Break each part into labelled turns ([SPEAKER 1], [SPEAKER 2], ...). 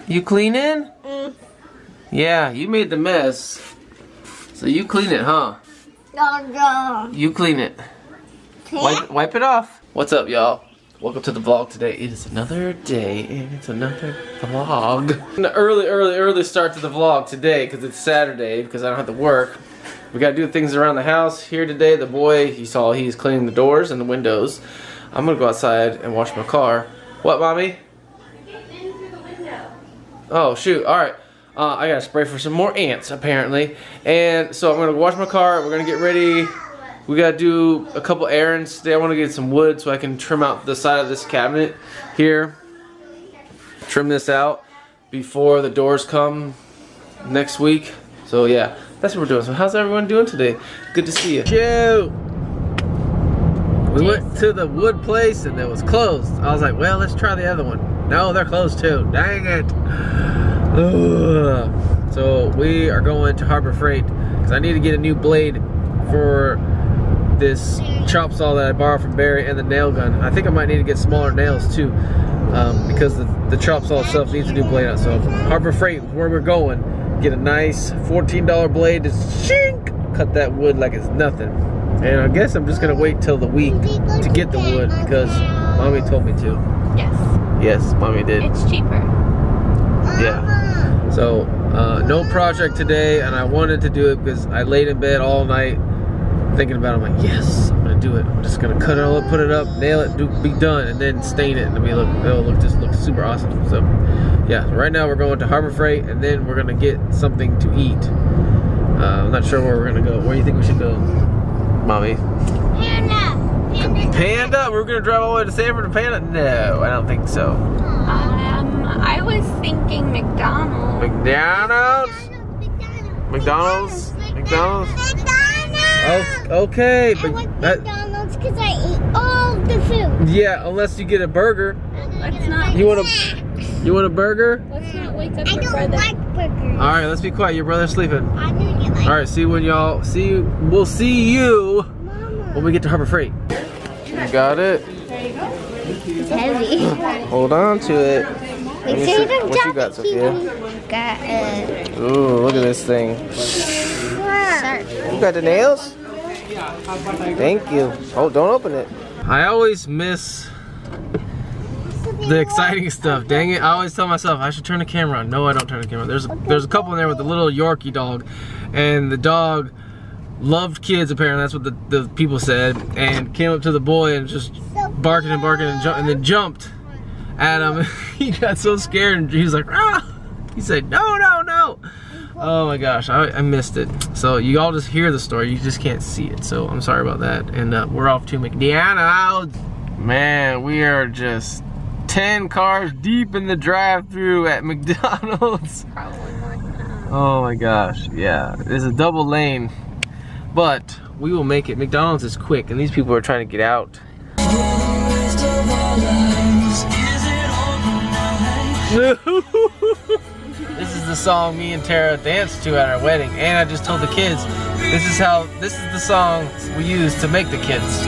[SPEAKER 1] You cleaning? Yeah, you made the mess. So you clean it, huh?
[SPEAKER 2] No.
[SPEAKER 1] You clean it. Wipe it off. What's up, y'all? Welcome to the vlog today. It is another day and it's another vlog. An early start to the vlog today because it's Saturday because I don't have to work. We gotta do things around the house. Here today, the boy, he's cleaning the doors and the windows. I'm gonna go outside and wash my car. What, mommy?
[SPEAKER 2] I can't get in through the window.
[SPEAKER 1] Oh, shoot. All right. I gotta spray for some more ants, apparently. And so I'm gonna wash my car. We're gonna get ready. We gotta do a couple errands today. I wanna get some wood so I can trim out the side of this cabinet here. Trim this out before the doors come next week. So yeah, that's what we're doing. So how's everyone doing today? Good to see you. Shoot! We went to the wood place and it was closed. I was like, well, let's try the other one. No, they're closed too. Dang it. Ugh. So we are going to Harbor Freight because I need to get a new blade for this chop saw that I borrowed from Barry and the nail gun. I think I might need to get smaller nails too because the chop saw itself needs a new blade on. So Harbor Freight is where we're going. Get a nice $14 blade to shink, cut that wood like it's nothing. And I guess I'm just gonna wait till the week to get the wood because mommy told me to.
[SPEAKER 2] Yes.
[SPEAKER 1] Yes, mommy did.
[SPEAKER 2] It's cheaper.
[SPEAKER 1] Yeah. So no project today, and I wanted to do it because I laid in bed all night thinking about it. I'm like, yes, I'm gonna do it. I'm just gonna cut it all up, put it up, nail it, be done, and then stain it, and it'll look super awesome. So yeah, right now we're going to Harbor Freight, and then we're gonna get something to eat. I'm not sure where we're gonna go. Where do you think we should go, mommy? Panda? We're gonna drive all the way to Sanford to Panda? No, I don't think so.
[SPEAKER 2] I was thinking McDonald's.
[SPEAKER 1] McDonald's? Oh, okay,
[SPEAKER 3] I
[SPEAKER 1] but
[SPEAKER 3] want McDonald's because I eat all the food.
[SPEAKER 1] yeah, unless you get a burger.
[SPEAKER 2] Let's not.
[SPEAKER 1] You want a burger?
[SPEAKER 2] Let's not wake up
[SPEAKER 3] I
[SPEAKER 2] your
[SPEAKER 3] don't
[SPEAKER 2] brother.
[SPEAKER 3] like burgers.
[SPEAKER 1] All right, let's be quiet. Your brother's sleeping.
[SPEAKER 3] I know you like
[SPEAKER 1] All right, see when y'all we'll see you
[SPEAKER 3] Mama.
[SPEAKER 1] when we get to Harbor Freight. You got it.
[SPEAKER 3] It's heavy.
[SPEAKER 1] Hold on to it. Let me see. What you got, Sophia?
[SPEAKER 3] Got
[SPEAKER 1] Ooh, look at this thing. You got the nails? Thank you. Oh, don't open it. I always miss the exciting stuff. Dang it! I always tell myself I should turn the camera on. No, I don't turn the camera on. There's a couple in there with a little Yorkie dog, and the dog loved kids. Apparently, that's what the people said, and came up to the boy and just barking and then jumped at him. He got so scared and he was like, ah! He said, no. Oh my gosh, I missed it. So you all just hear the story, you just can't see it. So I'm sorry about that. And we're off to McDonald's. Man, we are just 10 cars deep in the drive-thru at McDonald's.
[SPEAKER 2] Probably more than that.
[SPEAKER 1] Oh my gosh, yeah. There's a double lane, but we will make it. McDonald's is quick and these people are trying to get out. This is the song me and Tara danced to at our wedding, and I just told the kids this is the song we use to make the kids.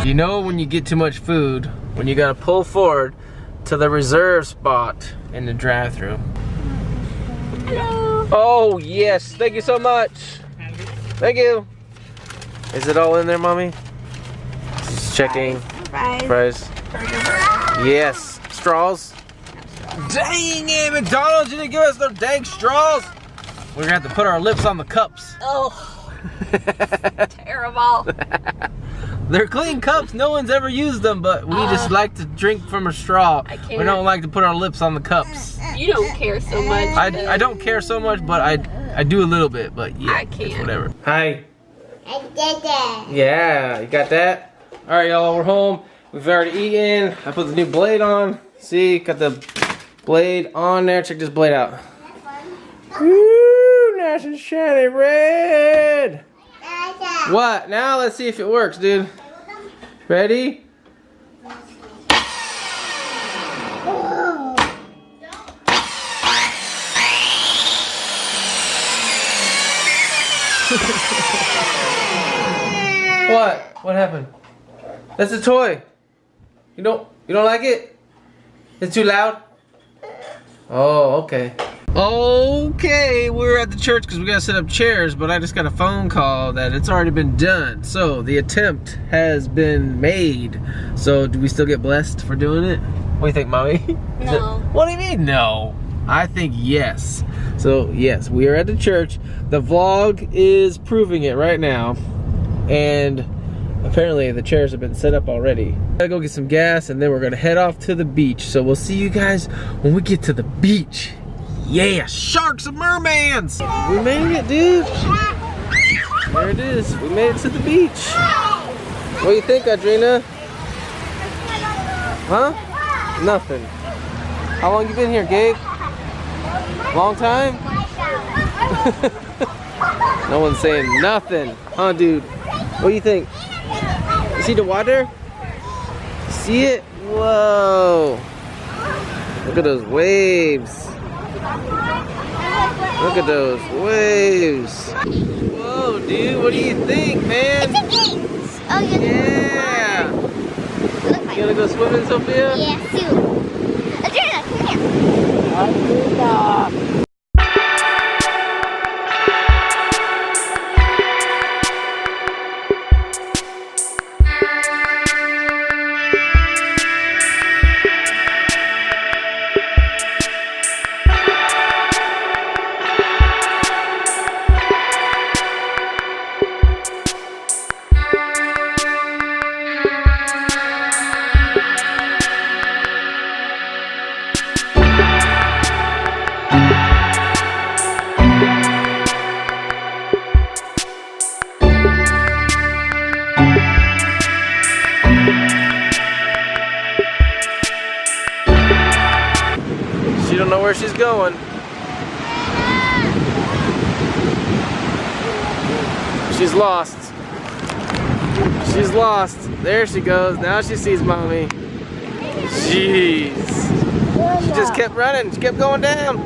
[SPEAKER 1] You know when you get too much food, when you gotta pull forward to the reserve spot in the drive-thru.
[SPEAKER 2] Hello.
[SPEAKER 1] Oh yes, thank you so much. Thank you. Is it all in there, mommy? Just checking. Fries. Yes. Straws. Dang it, McDonald's, you didn't give us no dang straws. We're gonna have to put our lips on the cups.
[SPEAKER 2] Oh. Terrible.
[SPEAKER 1] They're clean cups, no one's ever used them, but we just like to drink from a straw.
[SPEAKER 2] I can't.
[SPEAKER 1] We don't like to put our lips on the cups.
[SPEAKER 2] You don't care so much.
[SPEAKER 1] I don't care so much, but I do a little bit, but yeah,
[SPEAKER 2] I can't.
[SPEAKER 1] it's whatever. Hi.
[SPEAKER 3] I did that.
[SPEAKER 1] Yeah, you got that? All right, y'all, we're home. We've already eaten. I put the new blade on. See, got the blade on there. Check this blade out. Woo, nice and shiny red. What? Now let's see if it works, dude. Ready? What? What happened? That's a toy. You don't like it? It's too loud? Oh, okay. Okay, we're at the church because we gotta set up chairs, but I just got a phone call that it's already been done. So the attempt has been made. So do we still get blessed for doing it? What do you think, Mommy?
[SPEAKER 2] No.
[SPEAKER 1] What do you mean, no? I think yes. So yes, we are at the church. The vlog is proving it right now. And apparently the chairs have been set up already. Gotta go get some gas and then we're gonna head off to the beach. So we'll see you guys when we get to the beach. Yeah, sharks and mermans! We made it, dude. There it is. We made it to the beach. What do you think, Audrina? Huh? Nothing. How long you been here, Gabe? Long time? No one's saying nothing. Huh, dude? What do you think? You see the water? See it? Whoa. Look at those waves. Look at those waves. Whoa, dude, what do you think, man?
[SPEAKER 3] It's a gate. Oh,
[SPEAKER 1] Yeah. You gonna go swimming, Sophia?
[SPEAKER 3] Yeah, soon. Adriana, come here.
[SPEAKER 1] Adrina. She don't know where she's going. She's lost. She's lost. There she goes. Now she sees Mommy. Jeez. She just kept running. She kept going down.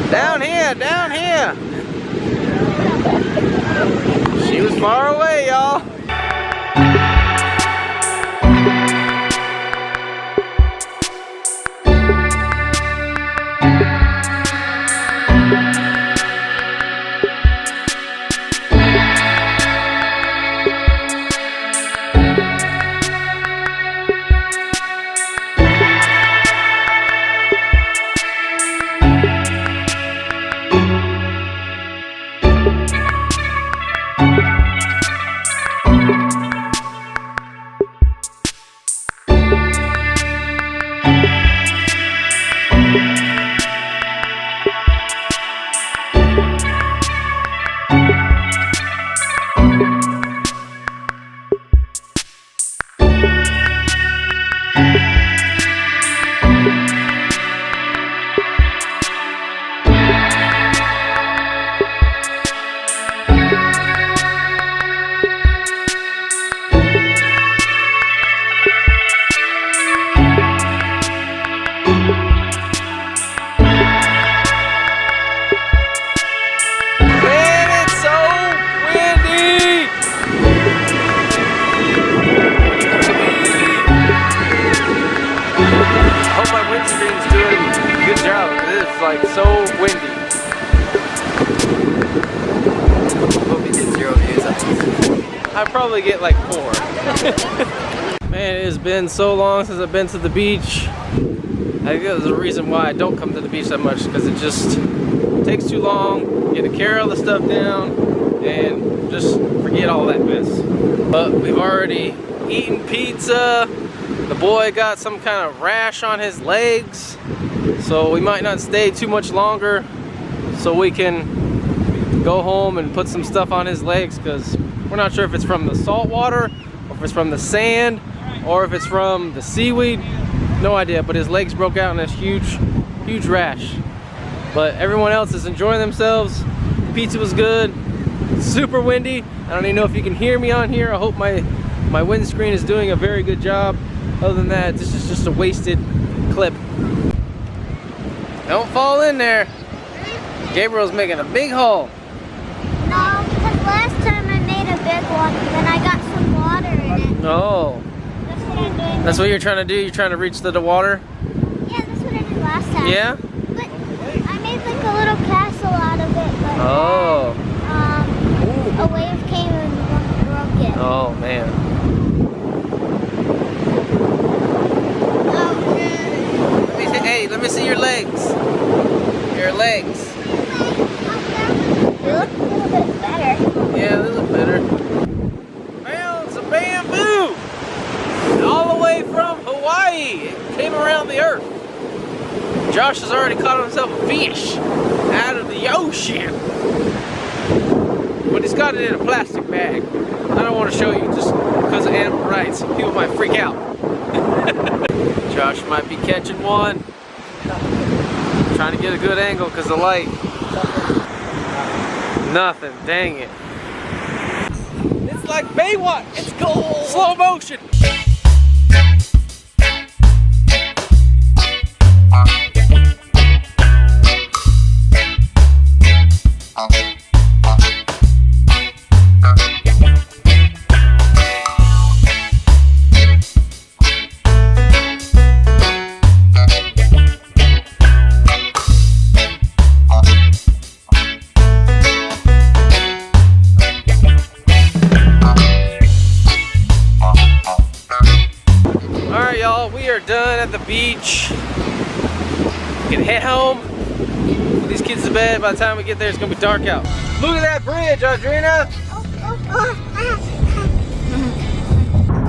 [SPEAKER 1] Down here, down here. She was far away, y'all. Like so windy.
[SPEAKER 4] Hope you get 0 views on this.
[SPEAKER 1] I probably get like 4. Man, it has been so long since I've been to the beach. I think there's a reason why I don't come to the beach that much, because it just takes too long. You get to carry all the stuff down and just forget all that mess. But we've already eaten pizza. The boy got some kind of rash on his legs, so we might not stay too much longer so we can go home and put some stuff on his legs, because we're not sure if it's from the salt water or if it's from the sand or if it's from the seaweed. No idea, but his legs broke out in this huge rash. But everyone else is enjoying themselves. The pizza was good. It's super windy. I don't even know if you can hear me on here. I hope my windscreen is doing a very good job. Other than that, this is just a wasted clip. Don't fall in there. Gabriel's making a big hole.
[SPEAKER 3] No, because last time I made a big one, then I got some water in it.
[SPEAKER 1] Oh.
[SPEAKER 3] That's what I'm doing.
[SPEAKER 1] That's what you're trying to do? You're trying to reach to the water?
[SPEAKER 3] Yeah, that's what I did last
[SPEAKER 1] Yeah?
[SPEAKER 3] But I made like a little castle out of it, but
[SPEAKER 1] Oh.
[SPEAKER 3] then, a wave came and broke it.
[SPEAKER 1] Oh, man. Let me see your legs. Your legs.
[SPEAKER 3] They look a little bit better.
[SPEAKER 1] Yeah, they look better. Found some bamboo! All the way from Hawaii. It came around the earth. Josh has already caught himself a fish out of the ocean. But he's got it in a plastic bag. I don't want to show you just because of animal rights. People might freak out. Josh might be catching one. Trying to get a good angle because of the light. Nothing, dang it. It's like Baywatch. It's cool. Slow motion. We are done at the beach. We can head home. Put these kids to bed. By the time we get there, it's gonna be dark out. Look at that bridge, Audrina.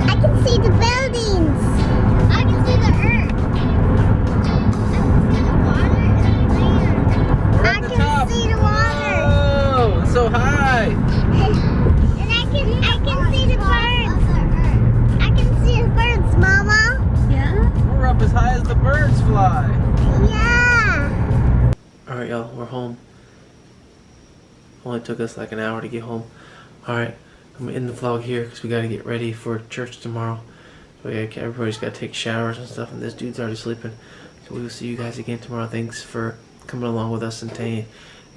[SPEAKER 3] I can see the buildings. I can see the earth. I can see the water and the land. I can see the water.
[SPEAKER 1] Oh, it's so high.
[SPEAKER 3] And I can see the birds. I can see the birds, Mama.
[SPEAKER 1] We're up as high as the birds fly.
[SPEAKER 3] Yeah.
[SPEAKER 1] Alright, y'all, we're home. Only took us like an hour to get home. Alright, I'm gonna end the vlog here because we gotta get ready for church tomorrow. So yeah, everybody's gotta take showers and stuff, and this dude's already sleeping. So we will see you guys again tomorrow. Thanks for coming along with us and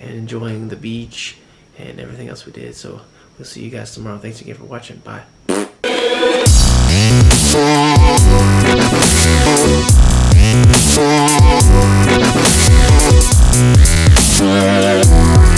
[SPEAKER 1] enjoying the beach and everything else we did. So we'll see you guys tomorrow. Thanks again for watching. Bye.
[SPEAKER 5] Yeah.